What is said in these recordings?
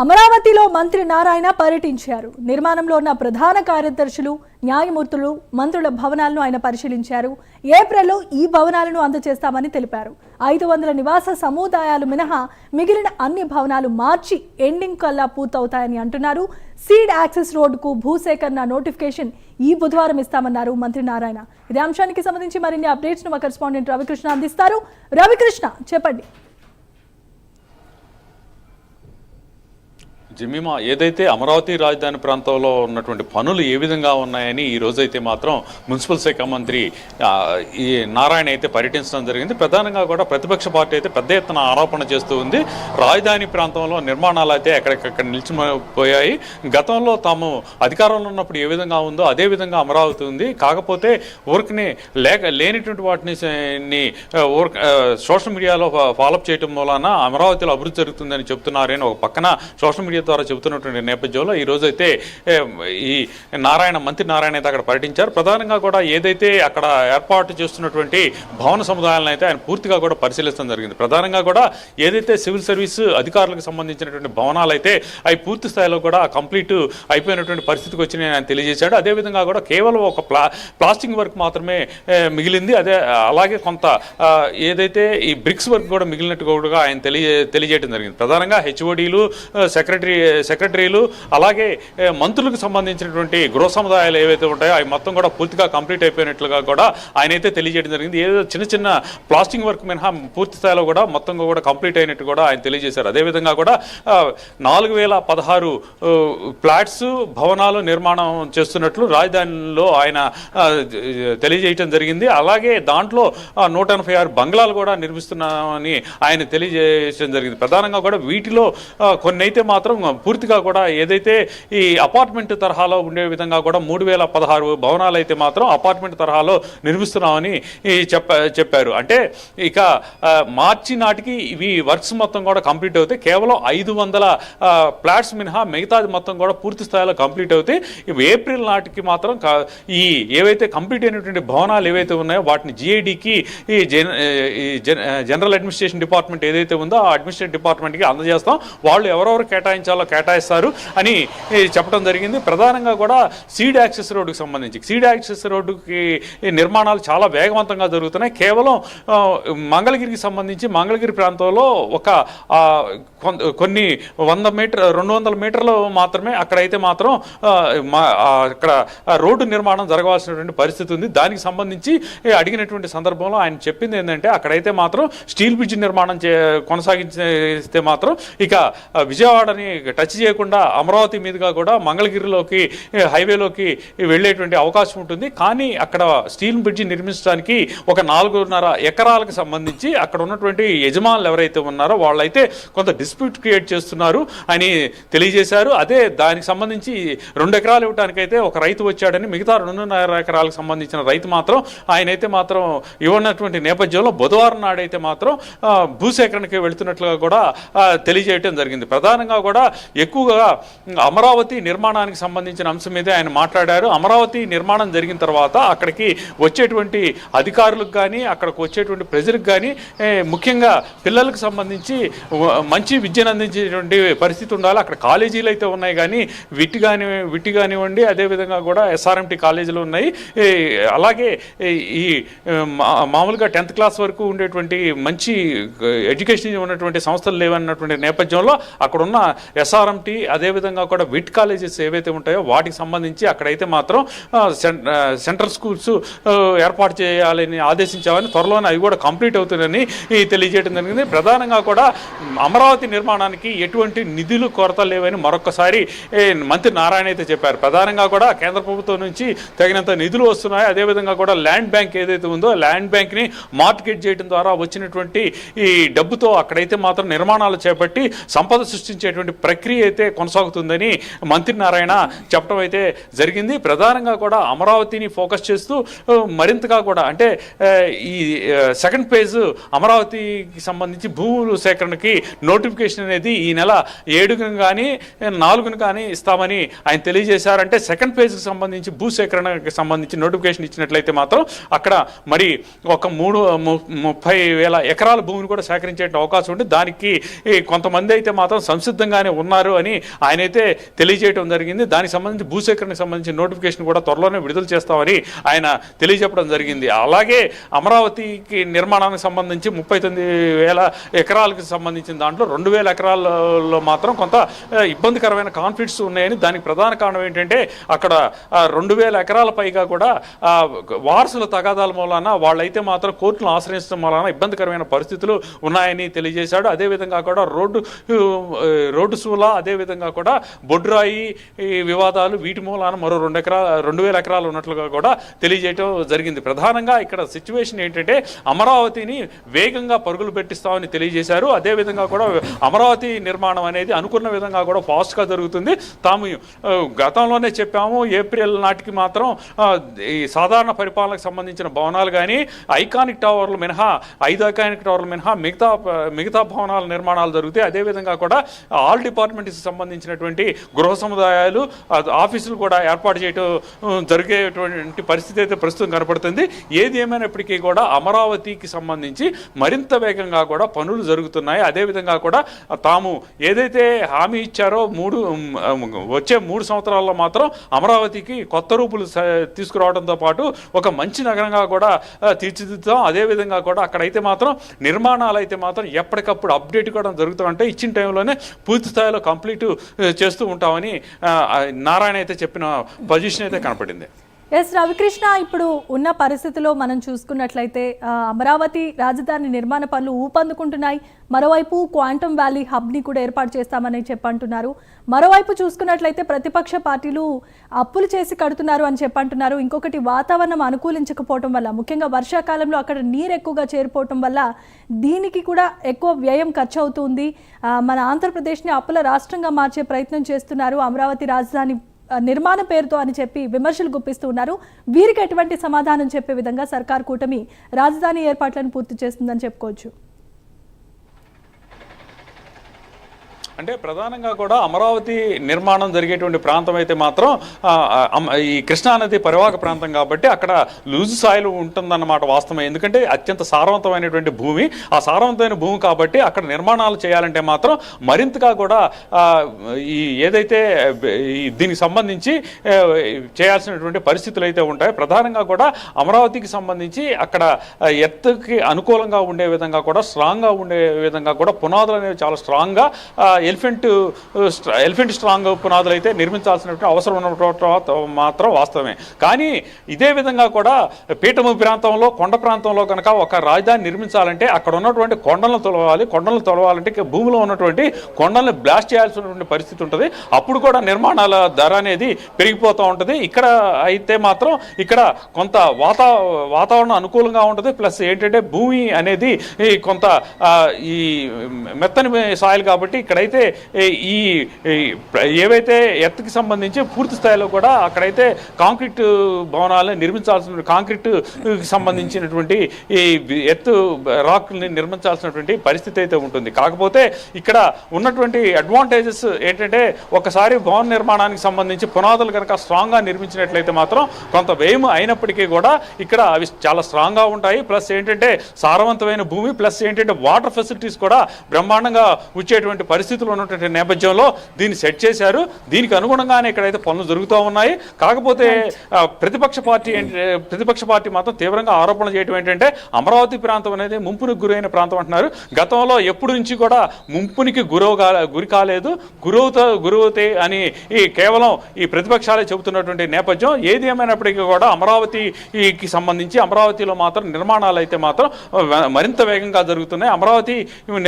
అమరావతిలో మంత్రి నారాయణ పర్యటించారు. నిర్మాణంలో ఉన్న ప్రధాన కార్యదర్శులు, న్యాయమూర్తులు, మంత్రుల భవనాలను ఆయన పరిశీలించారు. ఏప్రిల్లో ఈ భవనాలను అందజేస్తామని తెలిపారు. 500 నివాస సముదాయాలు మినహా మిగిలిన అన్ని భవనాలు మార్చి ఎండింగ్ కల్లా పూర్తవుతాయని అంటున్నారు. సీడ్ యాక్సెస్ రోడ్డుకు భూసేకరణ నోటిఫికేషన్ ఈ బుధవారం ఇస్తామన్నారు మంత్రి నారాయణ. ఇదే అంశానికి సంబంధించి మరిన్ని అప్డేట్స్ ను మా కరెస్పాండెంట్ రవికృష్ణ అందిస్తారు. రవికృష్ణ, చెప్పండి. జిమ్మిమా, ఏదైతే అమరావతి రాజధాని ప్రాంతంలో ఉన్నటువంటి పనులు ఏ విధంగా ఉన్నాయని ఈ రోజైతే మాత్రం మున్సిపల్ శాఖ మంత్రి ఈ నారాయణ అయితే పర్యటించడం జరిగింది. ప్రధానంగా కూడా ప్రతిపక్ష పార్టీ అయితే పెద్ద ఎత్తున ఆరోపణ చేస్తూ ఉంది. రాజధాని ప్రాంతంలో నిర్మాణాలు అయితే ఎక్కడెక్కడ నిలిచిపోయాయి. గతంలో తాము అధికారంలో ఉన్నప్పుడు ఏ విధంగా ఉందో అదే విధంగా అమరావతి ఉంది. కాకపోతే ఊరికనే లేనిటువంటి వాటిని సోషల్ మీడియాలో ఫాలోఅప్ చేయడం మూలన అమరావతిలో అభివృద్ధి జరుగుతుందని చెప్తున్నారని ఒక పక్కన సోషల్ మీడియా ద్వారా చెబుతున్నటువంటి నేపథ్యంలో ఈ రోజైతే ఈ మంత్రి నారాయణ అయితే అక్కడ పర్యటించారు. ప్రధానంగా కూడా ఏదైతే అక్కడ ఏర్పాటు చేస్తున్నటువంటి భవన సముదాయాలను అయితే ఆయన పూర్తిగా కూడా పరిశీలించడం జరిగింది. ప్రధానంగా కూడా ఏదైతే సివిల్ సర్వీస్ అధికారులకు సంబంధించినటువంటి భవనాలు అయితే అవి పూర్తి స్థాయిలో కూడా కంప్లీట్ అయిపోయినటువంటి పరిస్థితికి వచ్చి ఆయన తెలియజేశాడు. అదేవిధంగా కూడా కేవలం ఒక ప్లాస్టింగ్ వర్క్ మాత్రమే మిగిలింది. అలాగే కొంత ఏదైతే ఈ బ్రిక్స్ వర్క్ కూడా మిగిలినట్టు కూడా ఆయన తెలియజేయడం జరిగింది. ప్రధానంగా హెచ్ఓడీలు, సెక్రటరీలు, అలాగే మంత్రులకు సంబంధించినటువంటి గృహ సముదాయాలు ఏవైతే ఉంటాయో అవి మొత్తం కూడా పూర్తిగా కంప్లీట్ అయిపోయినట్లుగా కూడా ఆయన అయితే తెలియజేయడం జరిగింది. ఏదో చిన్న చిన్న ప్లాస్టింగ్ వర్క్ మినహా పూర్తి స్థాయిలో కూడా మొత్తం కూడా కంప్లీట్ అయినట్టు కూడా ఆయన తెలియజేశారు. అదేవిధంగా కూడా 4016 ఫ్లాట్స్, భవనాలు నిర్మాణం చేస్తున్నట్లు రాజధానిలో ఆయన తెలియజేయటం జరిగింది. అలాగే దాంట్లో 186 బంగ్లాలు కూడా నిర్మిస్తున్నామని ఆయన తెలియజేయడం జరిగింది. ప్రధానంగా కూడా వీటిలో కొన్ని అయితే మాత్రం పూర్తిగా కూడా ఏదైతే ఈ అపార్ట్మెంట్ తరహాలో ఉండే విధంగా కూడా 3016 భవనాలు అయితే మాత్రం అపార్ట్మెంట్ తరహాలో నిర్మిస్తున్నామని చెప్పారు. అంటే ఇక మార్చి నాటికి ఇవి వర్క్స్ మొత్తం కూడా కంప్లీట్ అవుతాయి. కేవలం 500 ఫ్లాట్స్ మినహా మిగతాది మొత్తం కూడా పూర్తి స్థాయిలో కంప్లీట్ అవుతాయి. ఇవి ఏప్రిల్ నాటికి మాత్రం ఈ ఏవైతే కంప్లీట్ అయినటువంటి భవనాలు ఏవైతే ఉన్నాయో వాటిని జిఐడికి, ఈ జనరల్ అడ్మినిస్ట్రేషన్ డిపార్ట్మెంట్ ఏదైతే ఉందో ఆ అడ్మినిస్ట్రేషన్ డిపార్ట్మెంట్కి అందజేస్తాం, వాళ్ళు ఎవరెవరు కేటాయించాలో కేటాయిస్తారు అని చెప్పడం జరిగింది. ప్రధానంగా కూడా సీడ్ యాక్సెస్ రోడ్డుకి సంబంధించి సీడ్ యాక్సెస్ రోడ్డుకి నిర్మాణాలు చాలా వేగవంతంగా జరుగుతున్నాయి. కేవలం మంగళగిరికి సంబంధించి మంగళగిరి ప్రాంతంలో ఒక కొన్ని 200 మీటర్లు మాత్రమే అక్కడైతే మాత్రం అక్కడ రోడ్డు నిర్మాణం జరగవలసినటువంటి పరిస్థితి ఉంది. దానికి సంబంధించి అడిగినటువంటి సందర్భంలో ఆయన చెప్పింది ఏంటంటే అక్కడైతే మాత్రం స్టీల్ బ్రిడ్జ్ నిర్మాణం కొనసాగిస్తే మాత్రం ఇక విజయవాడని టచ్ చేయకుండా అమరావతి మీదుగా కూడా మంగళగిరిలోకి హైవేలోకి వెళ్ళేటువంటి అవకాశం ఉంటుంది. కానీ అక్కడ స్టీల్ బ్రిడ్జి నిర్మించడానికి ఒక 4.5 ఎకరాలకు సంబంధించి అక్కడ ఉన్నటువంటి యజమానులు ఎవరైతే ఉన్నారో వాళ్ళైతే కొంత డిస్ప్యూట్ క్రియేట్ చేస్తున్నారు అని తెలియజేశారు. అదే దానికి సంబంధించి 2 ఎకరాలు ఇవ్వడానికైతే ఒక రైతు వచ్చాడని, మిగతా 2.5 ఎకరాలకు సంబంధించిన రైతు మాత్రం ఆయనైతే మాత్రం ఇవ్వనటువంటి నేపథ్యంలో బుధవారం నాడైతే మాత్రం భూసేకరణకి వెళుతున్నట్లుగా కూడా తెలియజేయటం జరిగింది. ప్రధానంగా కూడా ఎక్కువగా అమరావతి నిర్మాణానికి సంబంధించిన అంశం మీదే ఆయన మాట్లాడారు. అమరావతి నిర్మాణం జరిగిన తర్వాత అక్కడికి వచ్చేటువంటి అధికారులకు కానీ అక్కడికి వచ్చేటువంటి ప్రజలకు కానీ ముఖ్యంగా పిల్లలకు సంబంధించి మంచి విద్యను అందించేటువంటి పరిస్థితి ఉండాలి. అక్కడ కాలేజీలు అయితే ఉన్నాయి కానీ విట్టి కానివ్వండి, అదేవిధంగా కూడా ఎస్ఆర్ఎంటీ కాలేజీలు ఉన్నాయి. అలాగే ఈ మామూలుగా 10th క్లాస్ వరకు ఉండేటువంటి మంచి ఎడ్యుకేషన్ ఉన్నటువంటి సంస్థలు లేవన్నటువంటి నేపథ్యంలో అక్కడున్న ఎస్ఆర్ఎంటీ, అదేవిధంగా కూడా విట్ కాలేజెస్ ఏవైతే ఉంటాయో వాటికి సంబంధించి అక్కడైతే మాత్రం సెంట్రల్ స్కూల్స్ ఏర్పాటు చేయాలని ఆదేశించామని, త్వరలోనే అవి కూడా కంప్లీట్ అవుతుందని తెలియజేయడం జరిగింది. ప్రధానంగా కూడా అమరావతి నిర్మాణానికి ఎటువంటి నిధులు కొరత లేవని మరొకసారి మంత్రి నారాయణ అయితే చెప్పారు. ప్రధానంగా కూడా కేంద్ర ప్రభుత్వం నుంచి తగినంత నిధులు వస్తున్నాయి. అదేవిధంగా కూడా ల్యాండ్ బ్యాంక్ ఏదైతే ఉందో ల్యాండ్ బ్యాంక్ని మార్కెట్ చేయడం ద్వారా వచ్చినటువంటి ఈ డబ్బుతో అక్కడైతే మాత్రం నిర్మాణాలు చేపట్టి సంపద సృష్టించేటువంటి ప్రక్రియ అయితే కొనసాగుతుందని మంత్రి నారాయణ చెప్పడం అయితే జరిగింది. ప్రధానంగా కూడా అమరావతిని ఫోకస్ చేస్తూ మరింతగా కూడా అంటే ఈ సెకండ్ ఫేజ్ అమరావతికి సంబంధించి భూములు సేకరణకి నోటిఫికేషన్ అనేది ఈ నెల 7న కానీ 4న కానీ ఇస్తామని ఆయన తెలియజేశారు. అంటే సెకండ్ ఫేజ్కి సంబంధించి భూ సేకరణకి సంబంధించి నోటిఫికేషన్ ఇచ్చినట్లయితే మాత్రం అక్కడ మరి ఒక 30,000 ఎకరాల భూమిని కూడా సేకరించే అవకాశం ఉంది. దానికి కొంతమంది అయితే మాత్రం సంసిద్ధంగానే ఉన్నారు అని ఆయనైతే తెలియజేయడం జరిగింది. దానికి సంబంధించి భూసేకరణకు సంబంధించి నోటిఫికేషన్ కూడా త్వరలోనే విడుదల చేస్తామని ఆయన తెలియజెప్పడం జరిగింది. అలాగే అమరావతికి నిర్మాణానికి సంబంధించి 39,000 ఎకరాలకు సంబంధించిన దాంట్లో 2,000 ఎకరాల్లో మాత్రం కొంత ఇబ్బందికరమైన కాన్ఫ్లిక్ట్స్ ఉన్నాయని, దానికి ప్రధాన కారణం ఏంటంటే అక్కడ 2,000 ఎకరాల పైగా కూడా వారసుల తగాదాల మూలాన వాళ్ళైతే మాత్రం కోర్టును ఆశ్రయించడం వలన ఇబ్బందికరమైన పరిస్థితులు ఉన్నాయని తెలియజేశాడు. అదేవిధంగా కూడా రోడ్డు సూల, అదేవిధంగా కూడా బొడ్రాయి వివాదాలు, వీటి మూలాన మరో 2,000 ఎకరాలు ఉన్నట్లుగా కూడా తెలియజేయడం జరిగింది. ప్రధానంగా ఇక్కడ సిచ్యువేషన్ ఏంటంటే అమరావతిని వేగంగా పరుగులు పెట్టిస్తామని తెలియజేశారు. అదేవిధంగా కూడా అమరావతి నిర్మాణం అనేది అనుకున్న విధంగా కూడా ఫాస్ట్గా జరుగుతుంది. తాము గతంలోనే చెప్పాము, ఏప్రిల్ నాటికి మాత్రం ఈ సాధారణ పరిపాలనకు సంబంధించిన భవనాలు కానీ ఐకానిక్ టవర్లు మినహా 5 ఐకానిక్ టవర్లు మినహా మిగతా భవనాల నిర్మాణాలు జరుగుతాయి. అదేవిధంగా కూడా ఆల్ డిపార్ట్మెంట్కి సంబంధించినటువంటి గృహ సముదాయాలు, ఆఫీసులు కూడా ఏర్పాటు చేయడం జరిగేటువంటి పరిస్థితి అయితే ప్రస్తుతం కనపడుతుంది. ఏది ఏమైనప్పటికీ కూడా అమరావతికి సంబంధించి మరింత వేగంగా కూడా పనులు జరుగుతున్నాయి. అదేవిధంగా కూడా తాము ఏదైతే హామీ ఇచ్చారో వచ్చే 3 సంవత్సరాల్లో మాత్రం అమరావతికి కొత్త రూపులు తీసుకురావడంతో పాటు ఒక మంచి నగరంగా కూడా తీర్చిదిద్దాం. అదేవిధంగా కూడా అక్కడైతే మాత్రం నిర్మాణాలు అయితే మాత్రం ఎప్పటికప్పుడు అప్డేట్ కూడా జరుగుతామంటే ఇచ్చిన టైంలోనే పూర్తి స్థాయిలో కంప్లీట్ చేస్తూ ఉంటామని నారాయణ అయితే చెప్పిన పొజిషన్ అయితే కనపడింది. ఎస్ రవికృష్ణ, ఇప్పుడు ఉన్న పరిస్థితిలో మనం చూసుకున్నట్లయితే అమరావతి రాజధాని నిర్మాణ పనులు ఊపందుకుంటున్నాయి. మరోవైపు క్వాంటమ్ వ్యాలీ హబ్ని కూడా ఏర్పాటు చేస్తామని చెప్పంటున్నారు. మరోవైపు చూసుకున్నట్లయితే ప్రతిపక్ష పార్టీలు అప్పులు చేసి కడుతున్నారు అని చెప్పంటున్నారు. ఇంకొకటి వాతావరణం అనుకూలించకపోవటం వల్ల, ముఖ్యంగా వర్షాకాలంలో అక్కడ నీరు ఎక్కువగా చేరిపోవటం వల్ల దీనికి కూడా ఎక్కువ వ్యయం ఖర్చు అవుతుంది. మన ఆంధ్రప్రదేశ్ని అప్పుల రాష్ట్రంగా మార్చే ప్రయత్నం చేస్తున్నారు అమరావతి రాజధాని నిర్మాణ పేరుతో అని చెప్పి విమర్శలు గుప్పిస్తూ ఉన్నారు. వీరికి ఎటువంటి సమాధానం చెప్పే విధంగా సర్కార్ కూటమి రాజధాని ఏర్పాట్లను పూర్తి చేస్తుందని చెప్పుకోవచ్చు. అంటే ప్రధానంగా కూడా అమరావతి నిర్మాణం జరిగేటువంటి ప్రాంతం అయితే మాత్రం ఈ కృష్ణానది పరివాహక ప్రాంతం కాబట్టి అక్కడ లూజ్ సాయిల్ ఉంటుందన్నమాట వాస్తవం. ఎందుకంటే అత్యంత సారవంతమైనటువంటి భూమి, ఆ సారవంతమైన భూమి కాబట్టి అక్కడ నిర్మాణాలు చేయాలంటే మాత్రం మరింతగా కూడా ఈ ఏదైతే దీనికి సంబంధించి చేయాల్సినటువంటి పరిస్థితులు అయితే ఉంటాయి. ప్రధానంగా కూడా అమరావతికి సంబంధించి అక్కడ ఎత్తుకి అనుకూలంగా ఉండే విధంగా కూడా, స్ట్రాంగ్గా ఉండే విధంగా కూడా పునాదులు అనేవి చాలా స్ట్రాంగ్గా ఎలిఫెంట్ స్ట్రాంగ్ పునాదులు అయితే నిర్మించాల్సినటువంటి అవసరం ఉన్న మాత్రం వాస్తవమే. కానీ ఇదే విధంగా కూడా పీఠభూమి ప్రాంతంలో, కొండ ప్రాంతంలో కనుక ఒక రాజధాని నిర్మించాలంటే అక్కడ ఉన్నటువంటి కొండలను తొలవాలంటే భూమిలో ఉన్నటువంటి కొండలను బ్లాస్ట్ చేయాల్సినటువంటి పరిస్థితి ఉంటుంది. అప్పుడు కూడా నిర్మాణాల ధర అనేది పెరిగిపోతూ ఉంటుంది. ఇక్కడ అయితే మాత్రం ఇక్కడ కొంత వాతావరణం అనుకూలంగా ఉంటుంది. ప్లస్ ఏంటంటే భూమి అనేది కొంత ఈ మెత్తని సాయిల్ కాబట్టి ఇక్కడైతే ఈ ఏవైతే ఎర్త్కి సంబంధించి పూర్తి స్థాయిలో కూడా అక్కడైతే కాంక్రీట్ భవనాలను నిర్మించాల్సిన, కాంక్రీట్ సంబంధించినటువంటి ఈ ఎత్తు రాక్ని నిర్మించాల్సినటువంటి పరిస్థితి అయితే ఉంటుంది. కాకపోతే ఇక్కడ ఉన్నటువంటి అడ్వాంటేజెస్ ఏంటంటే ఒకసారి భవన నిర్మాణానికి సంబంధించి పునాదులు కనుక స్ట్రాంగ్గా నిర్మించినట్లయితే మాత్రం కొంత వ్యయం అయినప్పటికీ కూడా ఇక్కడ అవి చాలా స్ట్రాంగ్గా ఉంటాయి. ప్లస్ ఏంటంటే సారవంతమైన భూమి, ప్లస్ ఏంటంటే వాటర్ ఫెసిలిటీస్ కూడా బ్రహ్మాండంగా వచ్చేటువంటి పరిస్థితులు ఉన్నటువంటి నేపథ్యంలో దీన్ని సెట్ చేశారు. దీనికి అనుగుణంగానే ఇక్కడైతే పనులు జరుగుతూ ఉన్నాయి. కాకపోతే ప్రతిపక్ష పార్టీ మాత్రం తీవ్రంగా ఆరోపణలు చేయడం ఏంటంటే అమరావతి ప్రాంతం అనేది ముంపునికి గురైన ప్రాంతం అంటున్నారు. గతంలో ఎప్పుడు నుంచి కూడా ముంపునికి గురి కాలేదు, గురవుతే అని కేవలం ఈ ప్రతిపక్షాలే చెబుతున్నటువంటి నేపథ్యం. ఏది ఏమైనప్పటికీ కూడా అమరావతికి సంబంధించి అమరావతిలో మాత్రం నిర్మాణాలు అయితే మాత్రం మరింత వేగంగా జరుగుతున్నాయి. అమరావతి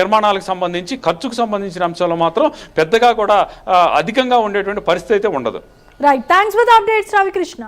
నిర్మాణాలకు సంబంధించి ఖర్చుకు సంబంధించిన అంశాల్లో మాత్రం పెద్దగా కూడా అధికంగా ఉండేటువంటి పరిస్థితి అయితే ఉండదు. Right, thanks for the updates Ravikrishna.